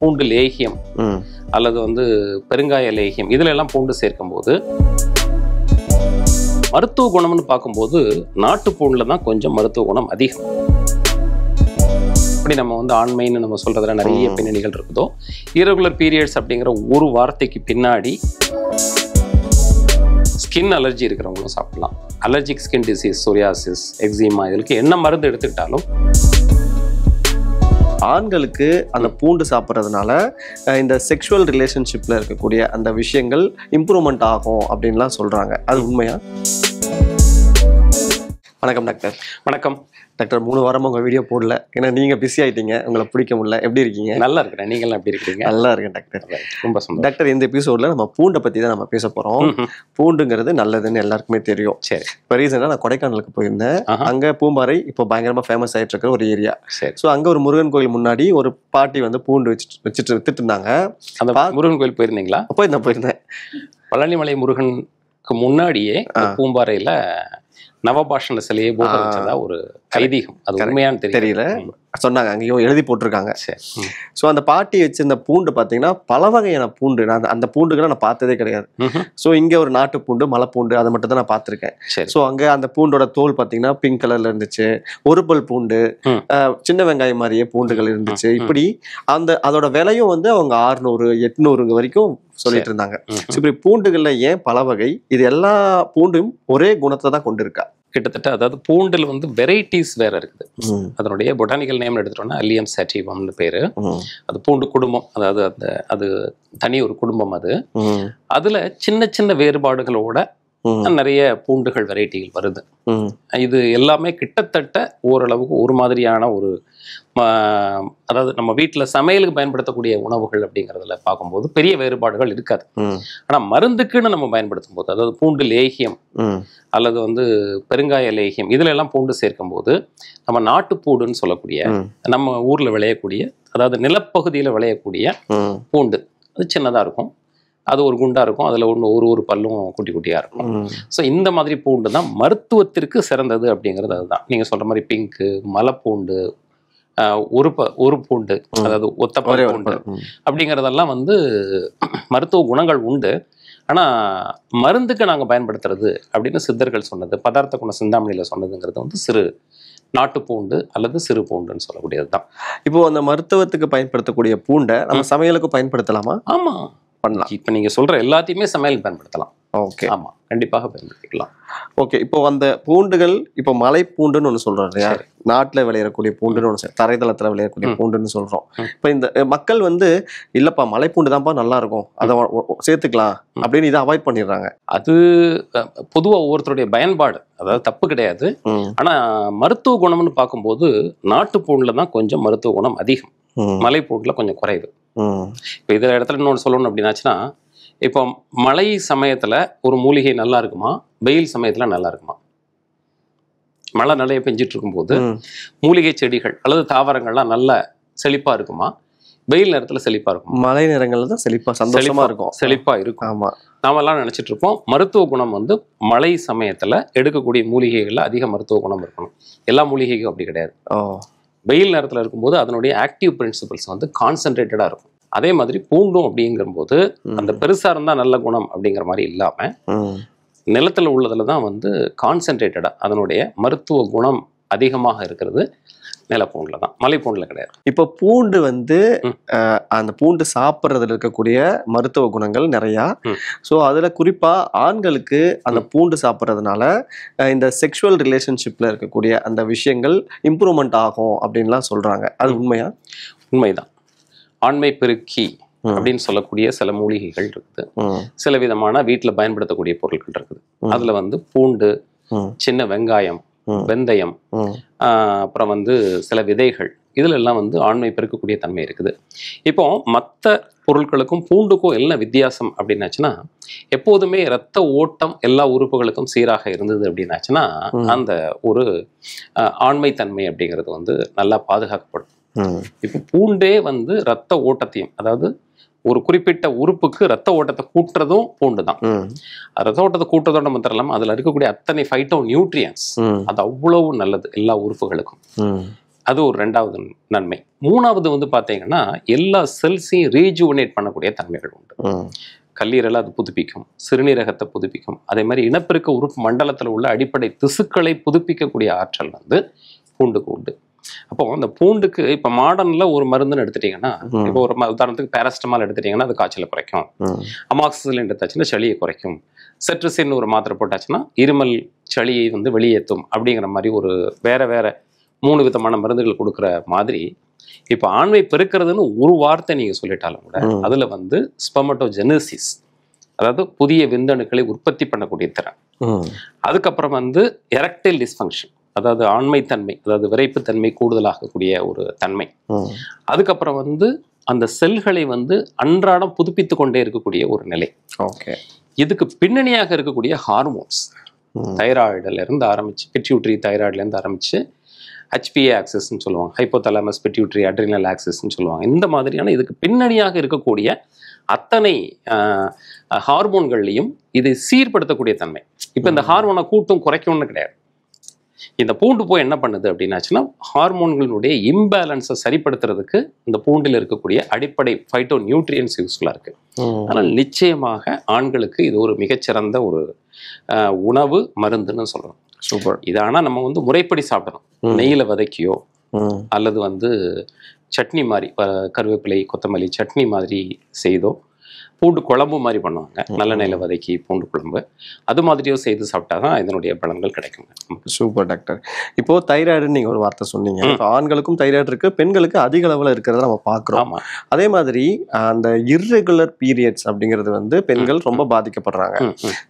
பூண்டு லேகியம் அல்லது வந்து பெருங்காய லேகியம் இதுல எல்லாம் பூண்டு சேர்க்கும் போது மருத்துவ குணம்னு பார்க்கும்போது நாட்டு பூண்டுல தான் கொஞ்சம் மருத்துவ குணம் அதிகம். அப்படி நம்ம வந்து ஆண்மைன்னு நம்ம சொல்றதுல நிறைய பின்னணிகள் இருக்குதோ, இரகுலர் பீரியட்ஸ் அப்படிங்கிற ஒரு வார்த்தைக்கு பின்னாடி ஸ்கின் அலர்ஜி இருக்கிறவங்களும் சாப்பிடலாம். Allergic skin disease, psoriasis, eczema, இதுக்கு என்ன மருந்து எடுத்துக்கிட்டாலும் ஆண்களுக்கு அந்த பூண்டு சாப்பிட்றதுனால இந்த செக்ஷுவல் ரிலேஷன்ஷிப்ல இருக்கக்கூடிய அந்த விஷயங்கள் இம்ப்ரூவ்மெண்ட் ஆகும் அப்படின்லாம் சொல்றாங்க. அது உண்மையா? வணக்கம் டாக்டர். வணக்கம் டாக்டர். 3 வாரமா உங்க வீடியோ போடல, ஏன்னா நீங்க பிஸி ஆயிட்டீங்க, உங்களை பிடிக்க முடியல. எப்படி இருக்கீங்க? நல்லா இருக்கிறேன். நீங்களாம் எப்படி இருக்கீங்க? நல்லா இருக்கேன் டாக்டர். ரொம்ப சந்தோஷம். டாக்டர், இந்த எபிசோட்ல நம்ம பூண்டை பத்தி தான் நம்ம பேச போறோம். பூண்டுங்கிறது நல்லதுன்னு எல்லாருக்குமே தெரியும். சரி. இப்போ ரீசெண்டா நான் கொடைக்கானலுக்கு போயிருந்தேன். அங்க பூம்பாறை இப்போ பயங்கரமா ஃபேமஸ் ஆயிட்டு இருக்கிற ஒரு ஏரியா. சரி. ஸோ அங்க ஒரு முருகன் கோயில் முன்னாடி ஒரு பாட்டி வந்து பூண்டு வச்சுட்டு வித்துட்டு இருந்தாங்க. அந்த முருகன் கோயில் போயிருந்தீங்களா? போயிருந்தேன். பழனிமலை முருகனுக்கு முன்னாடியே பூம்பாறையில நவபாஷண சிலையை போக வச்சதா ஒரு ஐதீகம். அது உண்மையான்னு தெரியல, சொன்னாங்க. அங்கேயும் எழுதி போட்டிருக்காங்க. ஸோ அந்த பாட்டி வச்சிருந்த பூண்டு பார்த்தீங்கன்னா பல வகையான பூண்டு. நான் அந்த பூண்டுகளை நான் பார்த்ததே கிடையாது. ஸோ இங்கே ஒரு நாட்டு பூண்டு, மலை பூண்டு, அதை மட்டும் தான் நான் பார்த்துருக்கேன். ஸோ அங்கே அந்த பூண்டோட தோல் பார்த்தீங்கன்னா பிங்க் கலர்ல இருந்துச்சு. ஒரு பல் பூண்டு, சின்ன வெங்காயம் மாதிரியே பூண்டுகள் இருந்துச்சு. இப்படி அதோட விலையும் வந்து அவங்க 600 800 வரைக்கும் சொல்லிட்டு இருந்தாங்க. இப்படி பூண்டுகள்ல ஏன் பல வகை? இது எல்லா பூண்டும் ஒரே குணத்தை தான் கொண்டு இருக்கா? கிட்டத்தட்ட அதாவது பூண்டில் வந்து வெரைட்டிஸ் வேற இருக்குது. அதனுடைய பொட்டானிக்கல் நேம் எடுத்துட்டோம்னா அல்லியம் சாட்டிவம்னு பேரு. அது பூண்டு குடும்பம், அதாவது அது தனி ஒரு குடும்பம். அதுல சின்ன சின்ன வேறுபாடுகளோட நிறைய பூண்டுகள் வெரைட்டிகள் வருது. இது எல்லாமே கிட்டத்தட்ட ஓரளவுக்கு ஒரு மாதிரியான ஒரு அதாவது நம்ம வீட்டுல சமையலுக்கு பயன்படுத்தக்கூடிய உணவுகள் அப்படிங்கிறதுல பார்க்கும்போது பெரிய வேறுபாடுகள் இருக்காது. ஆனா மருந்துக்குன்னு நம்ம பயன்படுத்தும் போது, அதாவது பூண்டு லேகியம் அல்லது வந்து பெருங்காய லேகியம் இதுல எல்லாம் பூண்டு சேர்க்கும் போது நம்ம நாட்டுப்பூண்டுன்னு சொல்லக்கூடிய நம்ம ஊர்ல விளையக்கூடிய, அதாவது நிலப்பகுதியில விளையக்கூடிய பூண்டு, அது சின்னதா இருக்கும். அது ஒரு குண்டா இருக்கும். அதுல ஒரு பல்லும் குட்டி குட்டியா இருக்கும். ஸோ இந்த மாதிரி பூண்டு தான் மருத்துவத்திற்கு சிறந்தது அப்படிங்கிறது. அதுதான் நீங்க சொல்ற மாதிரி பிங்க்கு, மலைப்பூண்டு, ஒரு பூண்டு, அதாவது ஒத்தப்பல் பூண்டு அப்படிங்கிறதெல்லாம் வந்து மருத்துவ குணங்கள் உண்டு. ஆனா மருந்துக்கு நாங்க பயன்படுத்துறது அப்படின்னு சித்தர்கள் சொன்னது, பதார்த்த குண சிந்தாமணியில சொன்னதுங்கிறது வந்து சிறு நாட்டுப்பூண்டு அல்லது சிறு பூண்டுன்னு சொல்லக்கூடியதுதான். இப்போ அந்த மருத்துவத்துக்கு பயன்படுத்தக்கூடிய பூண்டை நம்ம சமையலுக்கு பயன்படுத்தலாமா? ஆமா, பண்ணலாம். இப்ப நீங்க சொல்ற எல்லாத்தையுமே சமையல் பயன்படுத்தலாம். ஓகே, ஆமா, கண்டிப்பாக பயன்படுத்திக்கலாம். ஓகே. இப்போ அந்த பூண்டுகள், இப்போ மலை பூண்டுன்னு ஒண்ணு சொல்றோம் இல்லையா, நாட்டுல விளையக்கூடிய பூண்டுன்னு ஒண்ணு, தரைதளத்துல விளையக்கூடிய பூண்டுன்னு சொல்றோம். இப்ப இந்த மக்கள் வந்து இல்லப்பா மலை பூண்டு தான்ப்பா நல்லா இருக்கும், அதை சேர்த்துக்கலாம் அப்படின்னு இதை அவாய்ட் பண்ணிடுறாங்க. அது பொதுவா ஒவ்வொருத்தருடைய பயன்பாடு, அதாவது தப்பு கிடையாது. ஆனா மருத்துவ குணம்னு பார்க்கும்போது நாட்டு பூண்டுல தான் கொஞ்சம் மருத்துவ குணம் அதிகம், மலை பூண்டுல கொஞ்சம் குறைவு. இப்போ இதில் இடத்துல இன்னொன்று சொல்லணும் அப்படின்னாச்சுன்னா, இப்போ மழை சமயத்தில் ஒரு மூலிகை நல்லா இருக்குமா, வெயில் சமயத்தில் நல்லா இருக்குமா? மழை நிறைய பெஞ்சிட்டு இருக்கும்போது மூலிகை செடிகள் அல்லது தாவரங்கள்லாம் நல்ல செழிப்பாக இருக்குமா, வெயில் நேரத்தில் செழிப்பாக இருக்கும்? மழை நேரங்கள்ல தான் சந்தோஷமா இருக்கும், செழிப்பாக இருக்கும். ஆமாம், நாமெல்லாம் நினச்சிட்டு இருப்போம் மருத்துவ குணம் வந்து மழை சமயத்தில் எடுக்கக்கூடிய மூலிகைகளில் அதிக மருத்துவ குணம் இருக்கணும். எல்லா மூலிகைக்கும் அப்படி கிடையாது. வெயில் நேரத்தில் இருக்கும்போது அதனுடைய ஆக்டிவ் பிரின்சிபல்ஸ் வந்து கான்சென்ட்ரேட்டடாக இருக்கும். அதே மாதிரி பூண்டும் அப்படிங்கும்போது அந்த பெருசா இருந்தா நல்ல குணம் அப்படிங்கிற மாதிரி இல்லாம நிலத்துல உள்ளதுல தான் வந்து கான்சென்ட்ரேட்டடா அதனுடைய மருத்துவ குணம் அதிகமாக இருக்கிறது நிலப்பூண்டுல தான், மலைப்பூண்டுல கிடையாது. இப்போ பூண்டு வந்து அந்த பூண்டு சாப்பிட்றதுல இருக்கக்கூடிய மருத்துவ குணங்கள் நிறையா. ஸோ அதுல குறிப்பா ஆண்களுக்கு அந்த பூண்டு சாப்பிட்றதுனால இந்த செக்ஷுவல் ரிலேஷன்ஷிப்ல இருக்கக்கூடிய அந்த விஷயங்கள் இம்ப்ரூவ்மெண்ட் ஆகும் அப்படின்லாம் சொல்றாங்க. அது உண்மையா? உண்மைதான். ஆண்மை பெருக்கி அப்படின்னு சொல்லக்கூடிய சில மூலிகைகள் இருக்குது, சில விதமான வீட்டுல பயன்படுத்தக்கூடிய பொருட்கள் இருக்குது. அதுல வந்து பூண்டு, சின்ன வெங்காயம், வெந்தயம், அப்புறம் வந்து சில விதைகள், இதுல எல்லாம் வந்து ஆண்மை பெருக்கக்கூடிய தன்மை இருக்குது. இப்போ மற்ற பொருட்களுக்கும் பூண்டுக்கும் என்ன வித்தியாசம் அப்படின்னாச்சுன்னா, எப்போதுமே இரத்த ஓட்டம் எல்லா உறுப்புகளுக்கும் சீராக இருந்தது அப்படின்னாச்சுன்னா அந்த ஒரு ஆண்மை தன்மை அப்படிங்கிறது வந்து நல்லா பாதுகாக்கப்படும். இப்போ பூண்டே வந்து ரத்த ஓட்டத்தையும், அதாவது ஒரு குறிப்பிட்ட உறுப்புக்கு ரத்த ஓட்டத்தை கூட்டுறதும் பூண்டு தான். ரத்த ஓட்டத்தை கூட்டுறதோட மாத்திரம் இல்லாம அதுல இருக்கக்கூடிய அத்தனை ஃபைட்டோ நியூட்ரியன்ஸ் அது அவ்வளவு நல்லது எல்லா உறுப்புகளுக்கும். அது ஒரு 2வது நன்மை. 3வது வந்து பார்த்தீங்கன்னா எல்லா செல்ஸையும் ரீஜுவனேட் பண்ணக்கூடிய தன்மைகள் உண்டு. கல்லீரலை அது புதுப்பிக்கும், சிறுநீரகத்தை புதுப்பிக்கும், அதே மாதிரி இனப்பெருக்க உறுப்பு மண்டலத்தில் உள்ள அடிப்படை திசுக்களை புதுப்பிக்கக்கூடிய ஆற்றல் வந்து பூண்டுக்கு உண்டு. அப்போ அந்த பூண்டுக்கு இப்போ மாடர்ன்ல ஒரு மருந்துன்னு எடுத்துட்டீங்கன்னா, இப்போ ஒரு உதாரணத்துக்கு பேராசிட்டமால் எடுத்துட்டீங்கன்னா அது காய்ச்சலை குறைக்கும், அமாக்சிசிலின் எடுத்தாச்சுன்னா சளியை குறைக்கும், செட்ரிசின் ஒரு மாத்திரை போட்டாச்சுன்னா இருமல் சளியை வந்து வெளியேற்றும் அப்படிங்கிற மாதிரி ஒரு வேற வேற 3 விதமான மருந்துகள் கொடுக்குற மாதிரி இப்போ ஆண்மை பெருக்கிறதுன்னு ஒரு வார்த்தை நீங்க சொல்லிட்டாலும் கூட அதுல வந்து ஸ்பெர்மடோஜெனசிஸ், அதாவது புதிய விந்தணுக்களை உற்பத்தி பண்ணக்கூடிய திறன், அதுக்கப்புறம் வந்து எரக்டைல் டிஸ்ஃபங்க்ஷன், அதாவது ஆண்மைத்தன்மை, அதாவது விரைப்புத்தன்மை கூடுதலாகக்கூடிய ஒரு தன்மை, அதுக்கப்புறம் வந்து அந்த செல்களை வந்து அன்றாடம் புதுப்பித்து கொண்டே இருக்கக்கூடிய ஒரு நிலை. இதுக்கு பின்னணியாக இருக்கக்கூடிய ஹார்மோன்ஸ், தைராய்டுல இருந்து ஆரம்பிச்சு, பிட்யூட்டரி தைராய்டுல இருந்து ஆரம்பிச்சு HPA ஆக்சிஸ்ன்னு சொல்லுவாங்க, ஹைப்போதலாமஸ் பிட்யூட்டரி அட்ரினல் ஆக்சிஸ்ன்னு சொல்லுவாங்க. இந்த மாதிரியான இதுக்கு பின்னணியாக இருக்கக்கூடிய அத்தனை ஹார்மோன்கள்லையும் இதை சீர்படுத்தக்கூடிய தன்மை. இப்போ இந்த ஹார்மோனை கூட்டும் குறைக்கும்னு கிடையாது. இந்த பூண்டு போய் என்ன பண்ணுது அப்படின்னாச்சுன்னா ஹார்மோன்களுடைய இம்பேலன்ஸை சரிப்படுத்துறதுக்கு இந்த பூண்டில் இருக்கக்கூடிய அடிப்படை ஃபைட்டோ நியூட்ரியன்ஸ் யூஸ்ஃபுல்லாக இருக்கு. ஆனால் நிச்சயமாக ஆண்களுக்கு இது ஒரு மிகச்சிறந்த ஒரு உணவு மருந்துன்னு சொல்லணும். சூப்பர். இது ஆனால் நம்ம வந்து முறைப்படி சாப்பிடணும். நெய்யில் வதக்கியோ அல்லது வந்து சட்னி மாதிரி கருவேப்பிலை கொத்தமல்லி சட்னி மாதிரி செய்தோ, பூண்டு குழம்பு மாதிரி பண்ணுவாங்க, நல்லெண்ணெயில் வதக்கி பூண்டு குழம்பு, அது மாதிரியோ செய்து சாப்பிட்டா தான் இதனுடைய பலன்கள் கிடைக்குங்க. Super doctor. இப்போ தைராய்டுன்னு நீங்க ஒரு வார்த்தை சொன்னீங்க. இப்போ ஆண்களுக்கும் தைராய்டு இருக்கு, பெண்களுக்கு அதிக அளவில் இருக்கிறத நம்ம பார்க்குறோம். அதே மாதிரி அந்த இர்ரெகுலர் பீரியட்ஸ் அப்படிங்கிறது வந்து பெண்கள் ரொம்ப பாதிக்கப்படுறாங்க.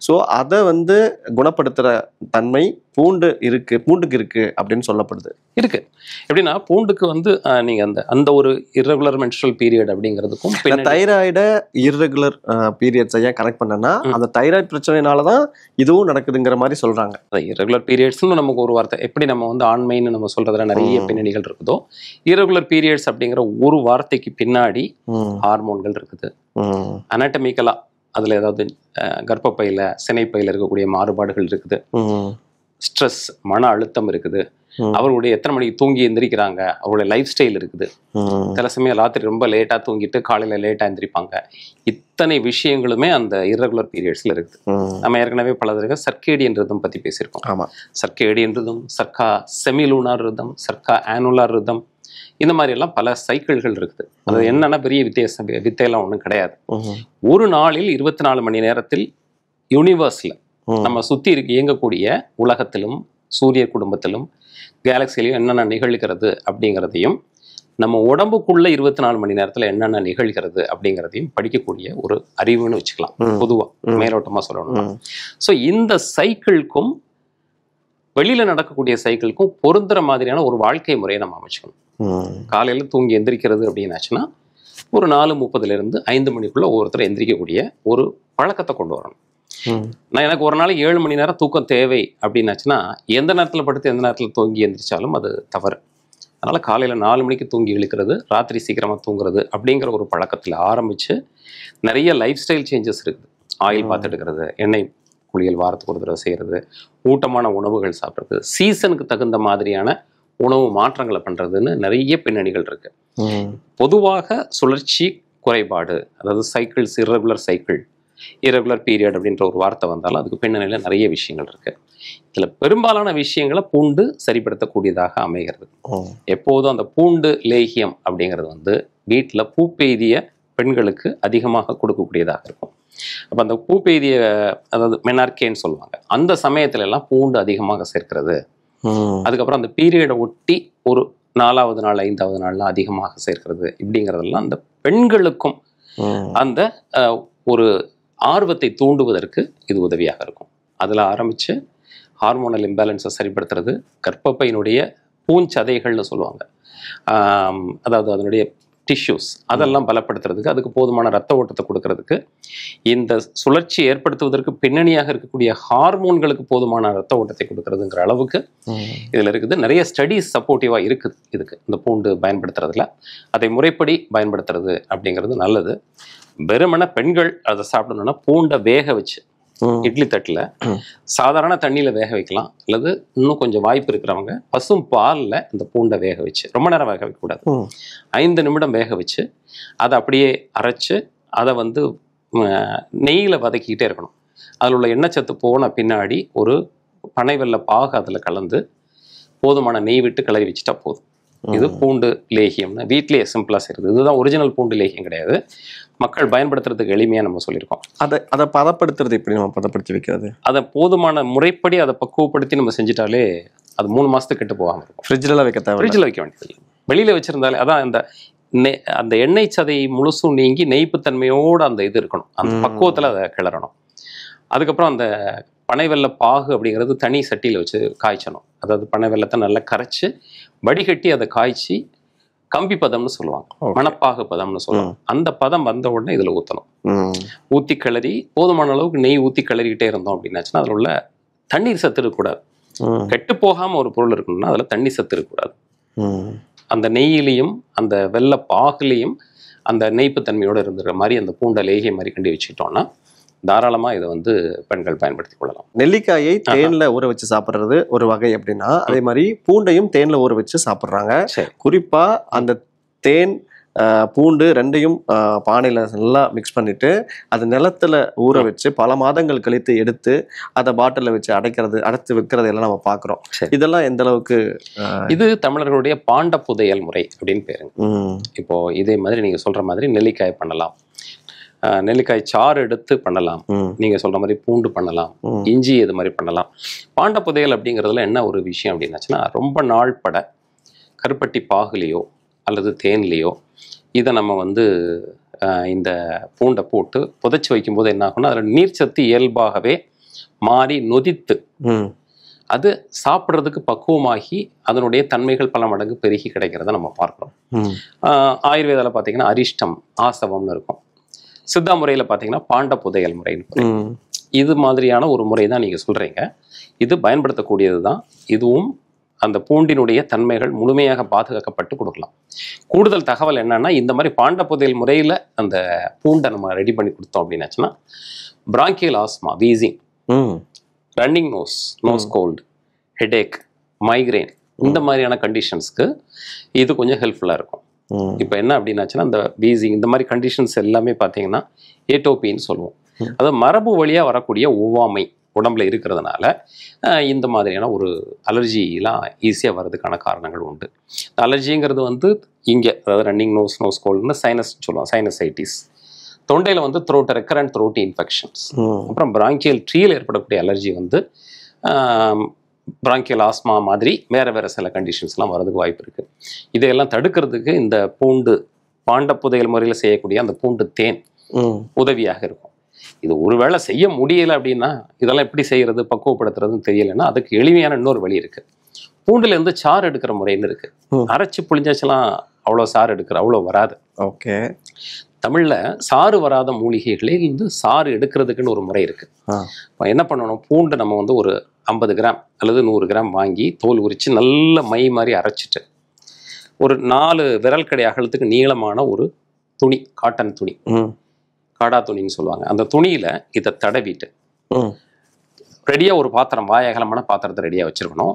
ஸோ அதை வந்து குணப்படுத்துற தன்மை பூண்டுக்கு இருக்கு அப்படின்னு சொல்லப்படுது. இருக்கு. எப்படின்னா பூண்டுக்கு வந்து நீங்க அந்த ஒரு இர்ரெகுலர் மென்ஸ்ட்ரல் பீரியட் அப்படிங்கிறதுக்கும் தைராய்டை இர்ரெகுலர் பீரியட்ஸ் ஐயா கனெக்ட் பண்ணனா அந்த தைராய்டு பிரச்சனைனாலதான் இதுவும் நடக்குதுங்கிற மாதிரி சொல்றாங்க. இர்ரெகுலர் பீரியட்ஸ்னு நமக்கு ஒரு வார்த்தை, எப்படி நம்ம வந்து ஆண்மைன்னு நம்ம சொல்றதுல நிறைய பின்னணிகள் இருக்குதோ, இர்ரெகுலர் பீரியட்ஸ் அப்படிங்கிற ஒரு வார்த்தைக்கு பின்னாடி ஹார்மோன்கள் இருக்குது. அனாட்டமிக்கலா அதுல ஏதாவது கர்ப்பப்பையில சினைப்பையில இருக்கக்கூடிய மாறுபாடுகள் இருக்குது, ஸ்ட்ரெஸ் மன அழுத்தம் இருக்குது, அவர்களுடைய எத்தனை மணிக்கு தூங்கி எந்திரிக்கிறாங்க, அவருடைய லைஃப் ஸ்டைல் இருக்குது, சில சமயம் ராத்திரி ரொம்ப லேட்டா தூங்கிட்டு காலையில லேட்டா எந்திரிப்பாங்க. இத்தனை விஷயங்களுமே அந்த இர்ரெகுலர் பீரியட்ஸ்ல இருக்குது. நம்ம ஏற்கனவே பல தடவை சர்க்கேடியன் ரிதம் பத்தி பேசியிருக்கோம். Circadian rhythm, charkha semilunar rhythm, charkha annular rhythm, இந்த மாதிரி எல்லாம் பல சைக்கிள்கள் இருக்குது. அது என்னன்னா பெரிய வித்தையெல்லாம் ஒன்றும் கிடையாது. ஒரு நாளில் 24 மணி நேரத்தில் யூனிவர்ஸ்ல நம்ம சுத்தி இயங்கக்கூடிய உலகத்திலும் சூரிய குடும்பத்திலும் கேலக்சிலையும் என்னென்ன நிகழ்கிறது அப்படிங்கிறதையும், நம்ம உடம்புக்குள்ள 24 மணி நேரத்துல என்னென்ன நிகழ்கிறது அப்படிங்கிறதையும் படிக்கக்கூடிய ஒரு அறிவுன்னு வச்சுக்கலாம். பொதுவா மேலோட்டமா சொல்லணும்னா, ஸோ இந்த சைக்கிள்க்கும் வெளியில நடக்கக்கூடிய சைக்கிளுக்கும் பொருந்துற மாதிரியான ஒரு வாழ்க்கை முறையை நம்ம அமைச்சுக்கணும். காலையில தூங்கி எந்திரிக்கிறது அப்படின்னாச்சுன்னா ஒரு 4:30 5 மணிக்குள்ள ஒவ்வொருத்தர் எந்திரிக்கக்கூடிய ஒரு பழக்கத்தை கொண்டு வரணும். நான் எனக்கு ஒரு நாளைக்கு 7 மணி நேரம் தூக்கம் தேவை அப்படின்னாச்சுன்னா எந்த நேரத்தில் படுத்து எந்த நேரத்தில் தூங்கி எந்திரிச்சாலும் அது தவறு. அதனால காலையில 4 மணிக்கு தூங்கி இழுக்கிறது, ராத்திரி சீக்கிரமா தூங்குறது அப்படிங்கிற ஒரு பழக்கத்துல ஆரம்பிச்சு நிறைய லைஃப் ஸ்டைல் சேஞ்சஸ் இருக்குது. ஆயில் பாத்து எடுக்கிறது, எண்ணெய் குளியல் வாரத்துக்கு ஒரு தடவை செய்யறது, ஊட்டமான உணவுகள் சாப்பிட்றது, சீசனுக்கு தகுந்த மாதிரியான உணவு மாற்றங்களை பண்றதுன்னு நிறைய பின்னணிகள் இருக்கு. பொதுவாக சுழற்சி குறைபாடு, அதாவது சைக்கிள்ஸ், இர்ரெகுலர் பீரியட் அப்படின்ற ஒரு வார்த்தை வந்தாலும் அதுக்கு பின்னணியில நிறைய விஷயங்கள் இருக்கு. இதுல பெரும்பாலான விஷயங்களை பூண்டு சரிப்படுத்தக்கூடியதாக அமைகிறது. எப்போதும் அந்த பூண்டு லேகியம் அப்படிங்கிறது வந்து வீட்டுல பூப்பெய்திய பெண்களுக்கு அதிகமாக கொடுக்கக்கூடியதாக இருக்கும். அப்ப அந்த பூப்பெய்திய, அதாவது மெனார்கேன்னு சொல்லுவாங்க, அந்த சமயத்துல எல்லாம் பூண்டு அதிகமாக சேர்க்கிறது. அதுக்கப்புறம் அந்த பீரியடை ஒட்டி ஒரு 4வது நாள் 5வது நாள்லாம் அதிகமாக சேர்க்கிறது. இப்படிங்கிறதெல்லாம் அந்த பெண்களுக்கும் அந்த ஒரு ஆர்வத்தை தூண்டுவதற்கு இது உதவியாக இருக்கும். அதில் ஆரம்பித்து ஹார்மோனல் இம்பேலன்ஸை சரிப்படுத்துறது, கர்ப்பப்பையினுடைய பூஞ்சதைகள்னு சொல்லுவாங்க, அதாவது அதனுடைய டிஷ்யூஸ், அதெல்லாம் பலப்படுத்துறதுக்கு, அதுக்கு போதுமான ரத்த ஓட்டத்தை கொடுக்கறதுக்கு, இந்த சுழற்சி ஏற்படுத்துவதற்கு பின்னணியாக இருக்கக்கூடிய ஹார்மோன்களுக்கு போதுமான ரத்த ஓட்டத்தை கொடுக்கறதுங்கிற அளவுக்கு இதில் இருக்குது. நிறைய ஸ்டடீஸ் சப்போர்ட்டிவாக இருக்குது இதுக்கு, இந்த பூண்டு பயன்படுத்துறதுல. அதை முறைப்படி பயன்படுத்துறது அப்படிங்கிறது நல்லது. வெறுமன பெண்கள் அதை சாப்பிடணும்னா பூண்டை வேக வச்சு, இட்லி தட்டுல சாதாரண தண்ணியில வேக வைக்கலாம், அல்லது இன்னும் கொஞ்சம் வாய்ப்பு இருக்கிறவங்க பசும் பால்ல இந்த பூண்டை வேக வச்சு, ரொம்ப நேரம் வேக வைக்கக்கூடாது, 5 நிமிடம் வேக வச்சு அதை அப்படியே அரைச்சு அதை வந்து நெய்யில வதக்கிக்கிட்டே இருக்கணும். அதில் உள்ள எண்ணெய் சத்து போன பின்னாடி ஒரு பனை வெல்ல பாகு அதில் கலந்து போதுமான நெய் விட்டு கிளறி வச்சுட்டா போதும். இது பூண்டு லேகியம்னு வீட்லேயே சிம்பிளாக செய்கிறது. இதுதான் ஒரிஜினல் பூண்டு லேகியம் கிடையாது, மக்கள் பயன்படுத்துறதுக்கு எளிமையாக நம்ம சொல்லியிருக்கோம். அதை பதப்படுத்துறது எப்படி நம்ம பதப்படுத்தி வைக்கிறது? அதை போதுமான முறைப்படி அதை பக்குவப்படுத்தி நம்ம செஞ்சுட்டாலே அது 3 மாதத்துக்கு கெட்டு போகாமல் இருக்கும். ஃப்ரிட்ஜில் வைக்க தேவை, ஃப்ரிட்ஜில் வைக்க வேண்டியது, வெளியில் வச்சுருந்தாலே அதான் அந்த எண்ணெய் சதை முழுசும் நீங்கி நெய்ப்புத்தன்மையோடு அந்த இது இருக்கணும், அந்த பக்குவத்தில் அதை கிளறணும். அதுக்கப்புறம் அந்த பனை வெல்ல பாகு அப்படிங்கிறது தனி சட்டியில் வச்சு காய்ச்சணும். அதாவது பனை வெல்லத்தை நல்லா கரைச்சி வடிகட்டி அதை காய்ச்சி கம்பி பதம்னு சொல்லுவாங்க, மணப்பாகு பதம்னு சொல்லுவாங்க. அந்த பதம் வந்த உடனே இதில் ஊற்றணும். ஊற்றி கிளறி போதுமான அளவுக்கு நெய் ஊற்றி கிளறிக்கிட்டே இருந்தோம் அப்படின்னாச்சுன்னா அதில் உள்ள தண்ணீர் சத்து இருக்கக்கூடாது. கெட்டு போகாமல் ஒரு பொருள் இருக்கணும்னா அதில் தண்ணி சத்து இருக்கக்கூடாது. அந்த நெய்யிலையும் அந்த வெள்ளை பாகுலையும் அந்த நெய்ப்புத்தன்மையோடு இருந்துற மாதிரி அந்த பூண்டை லேகிய மாதிரி கண்டி வச்சுக்கிட்டோம்னா தாராளமாக இதை வந்து பெண்கள் பயன்படுத்தி கொள்ளலாம். நெல்லிக்காயை தேன்ல ஊற வச்சு சாப்பிட்றது ஒரு வகை அப்படின்னா, அதே மாதிரி பூண்டையும் தேன்ல ஊற வச்சு சாப்பிட்றாங்க. குறிப்பா அந்த தேன் பூண்டு ரெண்டையும் பானையில் நல்லா மிக்ஸ் பண்ணிட்டு அது நிலத்துல ஊற வச்சு பல மாதங்கள் கழித்து எடுத்து அதை பாட்டிலில் வச்சு அடைத்து வைக்கிறது எல்லாம் நம்ம பார்க்குறோம். இதெல்லாம் எந்த அளவுக்கு? இது தமிழர்களுடைய பாண்ட புதையல் முறை அப்படின்னு பேருங்க. இப்போ இதே மாதிரி நீங்க சொல்ற மாதிரி நெல்லிக்காய் பண்ணலாம், நெல்லிக்காய் சாறு எடுத்து பண்ணலாம், நீங்க சொல்ற மாதிரி பூண்டு பண்ணலாம், இஞ்சி இது மாதிரி பண்ணலாம். பாண்ட புதையல் அப்படிங்கிறதுல என்ன ஒரு விஷயம் அப்படின்னாச்சுன்னா, ரொம்ப நாள் பட கருப்பட்டி பாகுலையோ அல்லது தேன்லையோ இதை நம்ம வந்து இந்த பூண்டை போட்டு புதைச்சி வைக்கும்போது என்ன ஆகும்னா அதில் நீர்ச்சத்து இயல்பாகவே மாறி நொதித்து அது சாப்பிட்றதுக்கு பக்குவமாகி அதனுடைய தன்மைகள் பல மடங்கு பெருகி கிடைக்கிறத நம்ம பார்க்குறோம். ஆயுர்வேதாவில் பார்த்தீங்கன்னா அரிஷ்டம் ஆசவம்னு இருக்கும், சித்தா முறையில் பார்த்தீங்கன்னா பாண்ட புதையல் முறைன்னு. இது மாதிரியான ஒரு முறை தான் நீங்கள் சொல்கிறீங்க. இது பயன்படுத்தக்கூடியது தான். இதுவும் அந்த பூண்டினுடைய தன்மைகள் முழுமையாக பாதுகாக்கப்பட்டு கொடுக்கலாம். கூடுதல் தகவல் என்னன்னா, இந்த மாதிரி பாண்ட புதையல் முறையில் அந்த பூண்டை நம்ம ரெடி பண்ணி கொடுத்தோம் அப்படின்னாச்சுன்னா bronchial asthma, wheezing, running nose cold, headache, migraine இந்த மாதிரியான கண்டிஷன்ஸ்க்கு இது கொஞ்சம் ஹெல்ப்ஃபுல்லாக இருக்கும். இப்போ என்ன அப்படின்னாச்சுன்னா இந்த வீசிங் இந்த மாதிரி கண்டிஷன்ஸ் எல்லாமே பார்த்தீங்கன்னா ஏட்டோபின்னு சொல்லுவோம். அதாவது மரபு வழியாக வரக்கூடிய ஒவ்வாமை உடம்புல இருக்கிறதுனால இந்த மாதிரியான ஒரு அலர்ஜிலாம் ஈஸியாக வர்றதுக்கான காரணங்கள் உண்டு. அலர்ஜிங்கிறது வந்து இங்கே, அதாவது ரன்னிங் நோஸ் கோல்டுன்னு சைனஸ் சொல்லுவோம், சைனசைட்டிஸ். தொண்டையில் வந்து ரெக்கரண்ட் த்ரோட் இன்ஃபெக்ஷன்ஸ். அப்புறம் பிராங்கியல் ட்ரீயில் ஏற்படக்கூடிய அலர்ஜி வந்து பிராங்கியல் ஆஸ்மா மாதிரி வேறு சில கண்டிஷன்ஸ்லாம் வர்றதுக்கு வாய்ப்பு இருக்குது. இதையெல்லாம் தடுக்கிறதுக்கு இந்த பாண்ட புதையல் முறையில் செய்யக்கூடிய அந்த பூண்டு தேன் உதவியாக இருக்கும். இது ஒருவேளை செய்ய முடியலை அப்படின்னா இதெல்லாம் எப்படி செய்யறது, பக்குவப்படுத்துறதுன்னு தெரியலைன்னா அதுக்கு எளிமையான இன்னொரு வழி இருக்குது. பூண்டுலேருந்து சாறு எடுக்கிற முறைன்னு இருக்குது. அரைச்சி புளிஞ்சாச்செல்லாம் அவ்வளோ சாறு அவ்வளோ வராது. ஓகே, தமிழில் சாறு வராத மூலிகைகளில் இருந்து சாறு எடுக்கிறதுக்குன்னு ஒரு முறை இருக்குது. என்ன பண்ணணும், பூண்டு நம்ம வந்து ஒரு 50 கிராம் அல்லது 100 கிராம் வாங்கி தோல் உரித்து நல்ல மை மாதிரி அரைச்சிட்டு ஒரு 4 விரல் கடை அகலத்துக்கு நீளமான ஒரு துணி, காட்டன் துணி, காடா துணின்னு சொல்லுவாங்க, அந்த துணியில் இதை தடவிட்டு ரெடியாக ஒரு பாத்திரம், வாயகலமான பாத்திரத்தை ரெடியாக வச்சுருக்கணும்.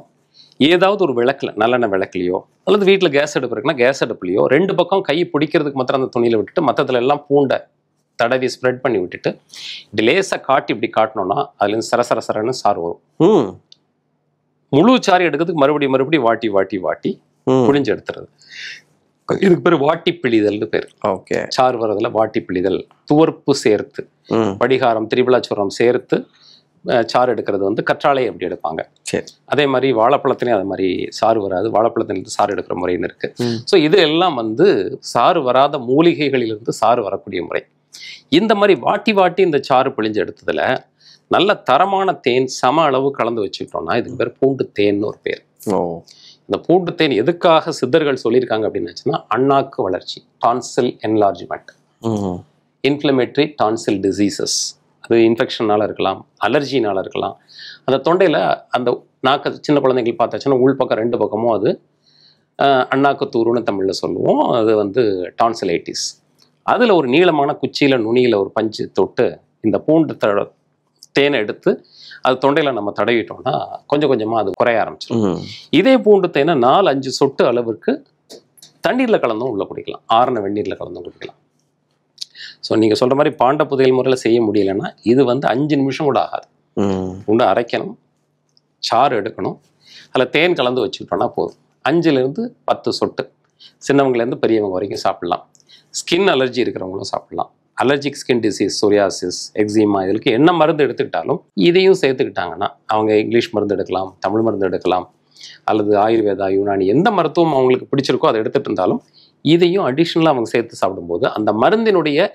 ஏதாவது ஒரு விளக்கில், நல்லெண்ணெய் விளக்குலையோ அல்லது வீட்டில் கேஸ் அடுப்பு இருக்குன்னா கேஸ் அடுப்புலையோ 2 பக்கம் கை பிடிக்கிறதுக்கு மாத்திரம் அந்த துணியில் விட்டுட்டு மற்றதுல எல்லாம் பூண்டை தடவி ஸ்ப்ரெட் பண்ணி விட்டுட்டு இப்படி லேசாக காட்டி இப்படி காட்டினோன்னா அதுலேருந்து சரசரன்னு சாறு வரும். முழு சாறு எடுக்கிறதுக்கு மறுபடியும் வாட்டி புழிஞ்சு எடுத்துறது. இதுக்கு பேர் வாட்டி பிழிதல்னு பேர். ஓகே, சாறு வரதுல வாட்டி பிழிதல். துவர்ப்பு சேர்த்து படிகாரம், திரிபுலாச்சுரம் சேர்த்து சாறு எடுக்கிறது வந்து கற்றாழை அப்படி எடுப்பாங்க. அதே மாதிரி வாழைப்பழத்திலையும் அது மாதிரி சாறு வராது, வாழைப்பழத்திலிருந்து சாறு எடுக்கிற முறைன்னு இருக்கு. ஸோ இது எல்லாம் வந்து சாறு வராத மூலிகைகளிலிருந்து சாறு வரக்கூடிய முறை. இந்த மாதிரி வாட்டி இந்த சாறு பிழிஞ்சு எடுத்ததுல நல்ல தரமான தேன் சம அளவு கலந்து வச்சுக்கிட்டோம்னா இதுக்கு பேர் பூண்டு தேன்னு ஒரு பேர். இந்த பூண்டு தேன் எதுக்காக சித்தர்கள் சொல்லியிருக்காங்க அப்படின்னாச்சுன்னா அண்ணாக்கு வளர்ச்சி, டான்சில் என்லார்ஜ்மெண்ட், இன்ஃப்ளமேட்டரி டான்சில் டிசீசஸ், அது இன்ஃபெக்ஷனால இருக்கலாம், அலர்ஜினால இருக்கலாம். அந்த தொண்டையில் அந்த நாக்கு சின்ன குழந்தைகள் பார்த்தாச்சுன்னா உள் பக்கம் 2 பக்கமும் அது அண்ணாக்குத்தூருன்னு தமிழில் சொல்லுவோம். அது வந்து டான்சிலைட்டிஸ். அதில் ஒரு நீளமான குச்சியில் நுனியில் ஒரு பஞ்சு தொட்டு இந்த பூண்டு தேனை எடுத்து அது தொண்டையில நம்ம தடவிட்டோம்னா கொஞ்சம் கொஞ்சமா அது குறைய ஆரம்பிச்சிடும். இதே பூண்டு தேனை 4-5 சொட்டு அளவுக்கு தண்ணீர்ல கலந்தும் உள்ள குடிக்கலாம், ஆறுன வெந்நீர்ல கலந்தும் குடிக்கலாம். ஸோ நீங்க சொல்ற மாதிரி பாண்ட புதையல் முறையில் செய்ய முடியலைன்னா இது வந்து 5 நிமிஷம் கூட ஆகாது. பூண்டு அரைக்கணும், சாறு எடுக்கணும், அதில் தேன் கலந்து வச்சுக்கிட்டோம்னா போதும். 5லேருந்து 10 சொட்டு, சின்னவங்கலேருந்து பெரியவங்க வரைக்கும் சாப்பிடலாம். ஸ்கின் அலர்ஜி இருக்கிறவங்களும் சாப்பிடலாம். Allergic skin disease, psoriasis, eczema, இதுக்கு என்ன மருந்து எடுத்துக்கிட்டாலும் இதையும் சேர்த்துக்கிட்டாங்கன்னா அவங்க இங்கிலீஷ் மருந்து எடுக்கலாம், தமிழ் மருந்து எடுக்கலாம், அல்லது ஆயுர்வேதா, யுனானி, எந்த மருத்துவம் அவங்களுக்கு பிடிச்சிருக்கோ அதை எடுத்துகிட்டு இருந்தாலும் இதையும் அடிஷ்னலாக அவங்க சேர்த்து சாப்பிடும்போது அந்த மருந்தினுடைய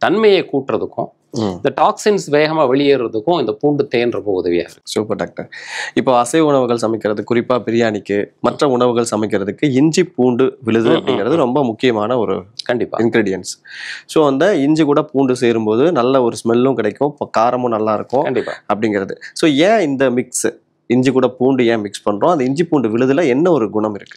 தன்மையை கூட்டுறதுக்கும் இந்த டாக்ஸின்ஸ் வேகமாக வெளியேறதுக்கும் இந்த பூண்டு தேன் ரொம்ப உதவியாக இருக்கு. Super doctor. இப்போ அசைவ உணவுகள் சமைக்கிறது, குறிப்பாக பிரியாணிக்கு, மற்ற உணவுகள் சமைக்கிறதுக்கு இஞ்சி பூண்டு விழுது அப்படிங்கிறது ரொம்ப முக்கியமான ஒரு இன்கிரீடியன்ஸ். ஸோ அந்த இஞ்சி கூட பூண்டு சேரும்போது நல்ல ஒரு ஸ்மெல்லும் கிடைக்கும், காரமும் நல்லா இருக்கும் அப்படிங்கிறது. ஸோ ஏன் இந்த மிக்ஸ் இஞ்சி கூட பூண்டு ஏன் மிக்ஸ் பண்ணுறோம்? அந்த இஞ்சி பூண்டு விழுதுல என்ன ஒரு குணம் இருக்கு?